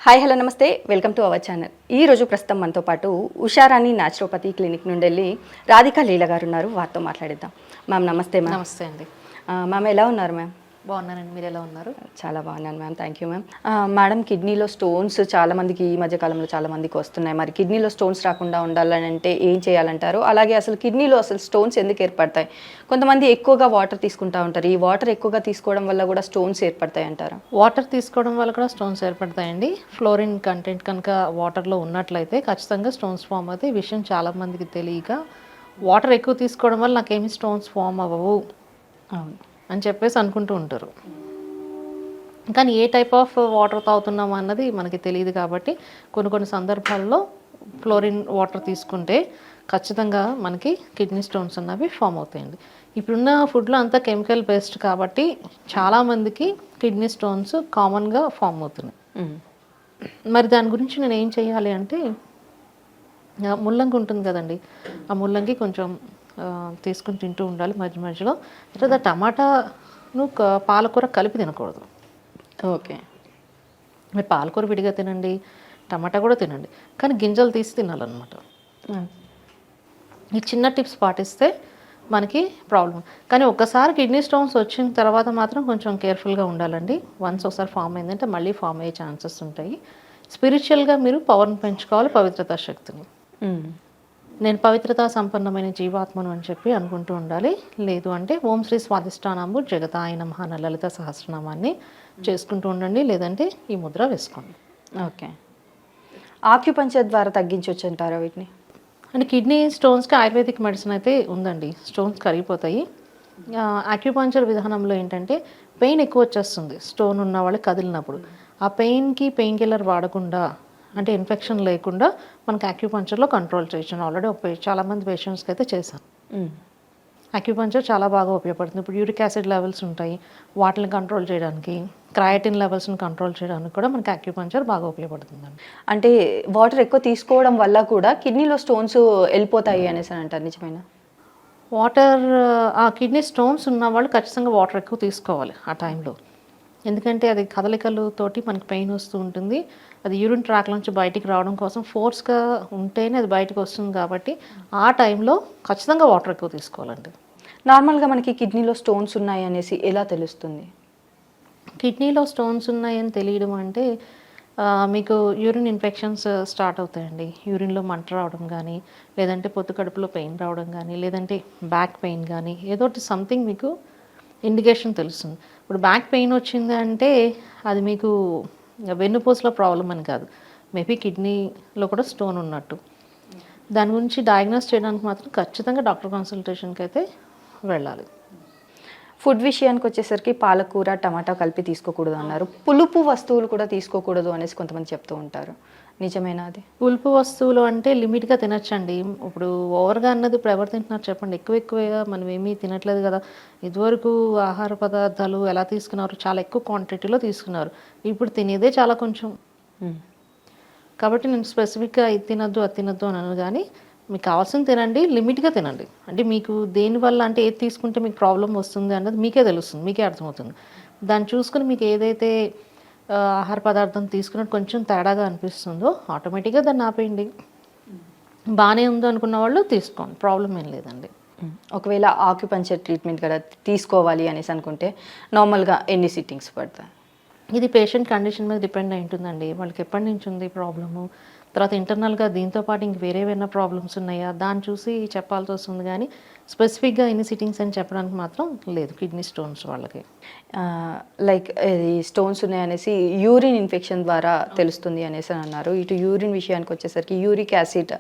Hi hello నమస్తే welcome to our channel. ఈరోజు ప్రస్తుతం మనతో పాటు ఉషారాణి న్యాచురోపతి క్లినిక్ నుండి వెళ్ళి రాధికా లీల గారు ఉన్నారు. వారితో మాట్లాడిద్దాం. మ్యామ్ నమస్తే. మ్యామ్ నమస్తే అండి. మ్యామ్ ఎలా ఉన్నారు? మ్యామ్ బాగున్నానండి, మీరు ఎలా ఉన్నారు? చాలా బాగున్నాను ma'am, thank you ma'am. Madam, కిడ్నీలో స్టోన్స్ చాలామందికి ఈ మధ్యకాలంలో చాలామందికి వస్తున్నాయి. మరి కిడ్నీలో స్టోన్స్ రాకుండా ఉండాలని అంటే ఏం చేయాలంటారు? అలాగే అసలు కిడ్నీలో అసలు స్టోన్స్ ఎందుకు ఏర్పడతాయి? కొంతమంది ఎక్కువగా వాటర్ తీసుకుంటూ ఉంటారు. ఈ వాటర్ ఎక్కువగా తీసుకోవడం వల్ల కూడా స్టోన్స్ ఏర్పడతాయి అంటారా? వాటర్ తీసుకోవడం వల్ల కూడా స్టోన్స్ ఏర్పడతాయండి. ఫ్లోరిన్ కంటెంట్ కనుక వాటర్లో ఉన్నట్లయితే ఖచ్చితంగా స్టోన్స్ ఫామ్ అవుతాయి. ఈ విషయం చాలామందికి తెలియక వాటర్ ఎక్కువ తీసుకోవడం వల్ల నాకేమి స్టోన్స్ ఫామ్ అవ్వవు అవును అని చెప్పేసి అనుకుంటూ ఉంటారు. కానీ ఏ టైప్ ఆఫ్ వాటర్ తాగుతున్నాం అన్నది మనకి తెలియదు. కాబట్టి కొన్ని సందర్భాల్లో ఫ్లోరిన్ వాటర్ తీసుకుంటే ఖచ్చితంగా మనకి కిడ్నీ స్టోన్స్ అన్నవి ఫామ్ అవుతాయండి. ఇప్పుడున్న ఫుడ్లో అంతా కెమికల్ బేస్డ్ కాబట్టి చాలామందికి కిడ్నీ స్టోన్స్ కామన్గా ఫామ్ అవుతున్నాయి. మరి దాని గురించి నేను ఏం చేయాలి అంటే, ముల్లంగి ఉంటుంది కదండి, ఆ ముల్లంగి కొంచెం తీసుకుని తింటూ ఉండాలి మధ్య మధ్యలో. తర్వాత టమాటాను పాలకూర కలిపి తినకూడదు. ఓకే. మీరు పాలకూర విడిగా తినండి, టమాటా కూడా తినండి, కానీ గింజలు తీసి తినాలన్నమాట. ఈ చిన్న టిప్స్ పాటిస్తే మనకి ప్రాబ్లం. కానీ ఒక్కసారి కిడ్నీ స్టోన్స్ వచ్చిన తర్వాత మాత్రం కొంచెం కేర్ఫుల్గా ఉండాలండి. వన్స్ ఒకసారి ఫామ్ అయిందంటే మళ్ళీ ఫామ్ అయ్యే ఛాన్సెస్ ఉంటాయి. స్పిరిచువల్గా మీరు పవర్ని పెంచుకోవాలి, పవిత్రతా శక్తిని. నేను పవిత్రతా సంపన్నమైన జీవాత్మను అని చెప్పి అనుకుంటూ ఉండాలి. లేదు అంటే ఓం శ్రీ స్వాదిష్టానాంబు జగతాయ నమః అన్న లలిత సహస్రనామాన్ని చేసుకుంటూ ఉండండి. లేదంటే ఈ ముద్ర వేసుకోండి. ఓకే. ఆక్యుపంచర్ ద్వారా తగ్గించవచ్చు అంటారా వీటిని? అంటే కిడ్నీ స్టోన్స్కి ఆయుర్వేదిక్ మెడిసిన్ అయితే ఉందండి. స్టోన్స్ కరిగిపోతాయి. ఆక్యుపంచర్ విధానంలో ఏంటంటే పెయిన్ ఎక్కువ వచ్చేస్తుంది స్టోన్ ఉన్న వాళ్ళు కదిలినప్పుడు. ఆ పెయిన్కి పెయిన్ కిల్లర్ వాడకుండా, అంటే ఇన్ఫెక్షన్ లేకుండా మనకి ఆక్యుపంచర్లో కంట్రోల్ చేయొచ్చు. ఆల్రెడీ చాలామంది పేషెంట్స్కి అయితే చేశాను. ఆక్యుపంచర్ చాలా బాగా ఉపయోగపడుతుంది. ఇప్పుడు యూరిక్ యాసిడ్ లెవెల్స్ ఉంటాయి, వాటిని కంట్రోల్ చేయడానికి, క్రయాటిన్ లెవెల్స్ని కంట్రోల్ చేయడానికి కూడా మనకి ఆక్యుపంచర్ బాగా ఉపయోగపడుతుందండి. అంటే వాటర్ ఎక్కువ తీసుకోవడం వల్ల కూడా కిడ్నీలో స్టోన్స్ వెళ్ళిపోతాయి అనేసి అంటారు, నిజమేనా? వాటర్, ఆ కిడ్నీ స్టోన్స్ ఉన్న వాళ్ళు ఖచ్చితంగా వాటర్ ఎక్కువ తీసుకోవాలి ఆ టైంలో. ఎందుకంటే అది కదలికలతోటి మనకి పెయిన్ వస్తూ ఉంటుంది. అది యూరిన్ ట్రాక్ నుంచి బయటికి రావడం కోసం ఫోర్స్గా ఉంటేనే అది బయటకు వస్తుంది. కాబట్టి ఆ టైంలో ఖచ్చితంగా వాటర్ ఎక్కువ తీసుకోవాలండి. నార్మల్గా మనకి కిడ్నీలో స్టోన్స్ ఉన్నాయి అనేసి ఎలా తెలుస్తుంది? కిడ్నీలో స్టోన్స్ ఉన్నాయని తెలియడం అంటే, మీకు యూరిన్ ఇన్ఫెక్షన్స్ స్టార్ట్ అవుతాయండి. యూరిన్లో మంట రావడం కానీ, లేదంటే పొత్తు కడుపులో పెయిన్ రావడం కానీ, లేదంటే బ్యాక్ పెయిన్ కానీ, ఏదో ఒకటి సంథింగ్ మీకు ఇండికేషన్ తెలుస్తుంది. ఇప్పుడు బ్యాక్ పెయిన్ వచ్చింది అంటే అది మీకు వెన్నుపూసలో ప్రాబ్లం అని కాదు, మేబీ కిడ్నీలో కూడా స్టోన్ ఉన్నట్టు. దాని గురించి డయాగ్నోస్ చేయడానికి మాత్రం ఖచ్చితంగా డాక్టర్ కన్సల్టేషన్కి అయితే వెళ్ళాలి. ఫుడ్ విషయానికి వచ్చేసరికి పాలకూర టమాటా కలిపి తీసుకోకూడదు అన్నారు. పులుపు వస్తువులు కూడా తీసుకోకూడదు అనేసి కొంతమంది చెప్తూ ఉంటారు, నిజమేనా అది? పులుపు వస్తువులు అంటే లిమిట్గా తినచ్చండి. ఇప్పుడు ఓవర్గా అన్నది ఇప్పుడు ఎవరు తింటున్నారు చెప్పండి? ఎక్కువగా మనం ఏమీ తినట్లేదు కదా. ఇదివరకు ఆహార పదార్థాలు ఎలా తీసుకున్నారు, చాలా ఎక్కువ క్వాంటిటీలో తీసుకున్నారు. ఇప్పుడు తినేదే చాలా కొంచెం. కాబట్టి నేను స్పెసిఫిక్గా ఇది తినద్దు అది తినద్దు అని అను, కానీ మీకు కావాల్సింది తినండి, లిమిట్గా తినండి. అంటే మీకు దేనివల్ల, అంటే ఏది తీసుకుంటే మీకు ప్రాబ్లం వస్తుంది అన్నది మీకే తెలుస్తుంది, మీకే అర్థమవుతుంది. దాన్ని చూసుకుని మీకు ఏదైతే ఆహార పదార్థం తీసుకున్నట్టు కొంచెం తేడాగా అనిపిస్తుందో ఆటోమేటిక్గా దాన్ని ఆపేయండి. బాగానే ఉందో అనుకున్న వాళ్ళు తీసుకోండి, ప్రాబ్లం ఏం లేదండి. ఒకవేళ ఆక్యుపంచర్ ట్రీట్మెంట్ కూడా తీసుకోవాలి అనేసి అనుకుంటే నార్మల్గా ఎన్ని సిట్టింగ్స్ పడతాయి? ఇది పేషెంట్ కండిషన్ మీద డిపెండ్ అయి ఉంటుందండి. వాళ్ళకి ఎప్పటి నుంచి ఉంది ప్రాబ్లము, తర్వాత ఇంటర్నల్గా దీంతో పాటు ఇంక వేరేవైనా ప్రాబ్లమ్స్ ఉన్నాయా దాన్ని చూసి చెప్పాల్సి వస్తుంది. కానీ స్పెసిఫిక్గా ఎన్ని సిట్టింగ్స్ అని చెప్పడానికి మాత్రం లేదు కిడ్నీ స్టోన్స్ వాళ్ళకి. లైక్ ఈ స్టోన్స్ ఉన్నాయనేసి యూరిన్ ఇన్ఫెక్షన్ ద్వారా తెలుస్తుంది అనేసి అన్నారు. ఇటు యూరిన్ విషయానికి వచ్చేసరికి యూరిక్ యాసిడ్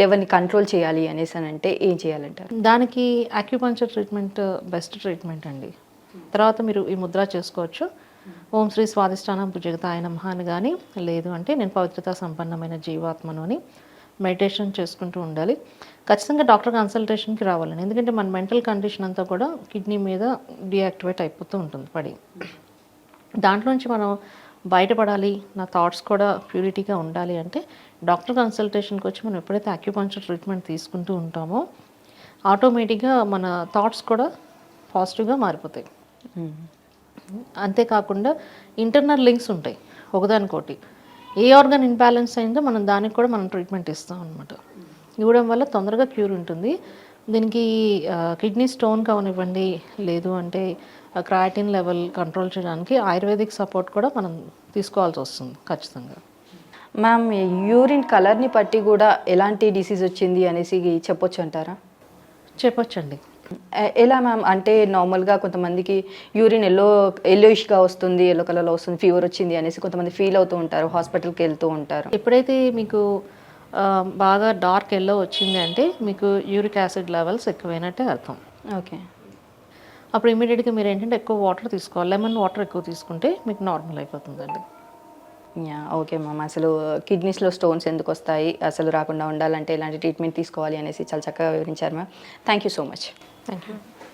లెవెల్ని కంట్రోల్ చేయాలి అనేసి అని అంటే ఏం చేయాలంటారు? దానికి ఆక్యుపంచర్ ట్రీట్మెంట్ బెస్ట్ ట్రీట్మెంట్ అండి. తర్వాత మీరు ఈ ముద్ర చేసుకోవచ్చు. ఓం శ్రీ స్వాదిష్టానం జగతాయ నమః అని కానీ, లేదు అంటే నేను పవిత్రతా సంపన్నమైన జీవాత్మను అని మెడిటేషన్ చేసుకుంటూ ఉండాలి. ఖచ్చితంగా డాక్టర్ కన్సల్టేషన్కి రావాలండి. ఎందుకంటే మన మెంటల్ కండిషన్ అంతా కూడా కిడ్నీ మీద డియాక్టివేట్ అయిపోతూ ఉంటుంది పడి. దాంట్లో నుంచి మనం బయటపడాలి, నా థాట్స్ కూడా ప్యూరిటీగా ఉండాలి అంటే డాక్టర్ కన్సల్టేషన్కి వచ్చి మనం ఎప్పుడైతే ఆక్యుపంచర్ ట్రీట్మెంట్ తీసుకుంటూ ఉంటామో ఆటోమేటిక్గా మన థాట్స్ కూడా పాజిటివ్గా మారిపోతాయి. అంతేకాకుండా ఇంటర్నల్ లింక్స్ ఉంటాయి ఒకదానికోటి. ఏ ఆర్గాన్ ఇన్బ్యాలెన్స్ అయిందో మనం దానికి కూడా మనం ట్రీట్మెంట్ ఇస్తాం అనమాట. ఇవ్వడం వల్ల తొందరగా క్యూర్ ఉంటుంది. దీనికి కిడ్నీ స్టోన్ కావనివ్వండి, లేదు అంటే క్రియాటిన్ లెవెల్ కంట్రోల్ చేయడానికి ఆయుర్వేదిక్ సపోర్ట్ కూడా మనం తీసుకోవాల్సి వస్తుంది ఖచ్చితంగా. మ్యామ్ యూరిన్ కలర్ని బట్టి కూడా ఎలాంటి డిసీజ్ వచ్చింది అనేసి చెప్పొచ్చు అంటారా? చెప్పొచ్చండి. ఎలా మ్యామ్? అంటే నార్మల్గా కొంతమందికి యూరిన్ ఎల్లోయిష్గా వస్తుంది, ఎల్లో కలర్లో వస్తుంది, ఫీవర్ వచ్చింది అనేసి కొంతమంది ఫీల్ అవుతూ ఉంటారు, హాస్పిటల్కి వెళ్తూ ఉంటారు. ఎప్పుడైతే మీకు బాగా డార్క్ ఎల్లో వచ్చింది అంటే మీకు యూరిక్ యాసిడ్ లెవెల్స్ ఎక్కువైనట్టే అర్థం. ఓకే. అప్పుడు ఇమీడియట్గా మీరు ఏంటంటే ఎక్కువ వాటర్ తీసుకోవాలి. లెమన్ వాటర్ ఎక్కువ తీసుకుంటే మీకు నార్మల్ అయిపోతుందండి. Yeah, okay ma'am. అసలు కిడ్నీస్లో స్టోన్స్ ఎందుకు వస్తాయి, అసలు రాకుండా ఉండాలంటే ఎలాంటి ట్రీట్మెంట్ తీసుకోవాలి అనేసి చాలా చక్కగా వివరించారు ma'am. Thank you so much. Thank you.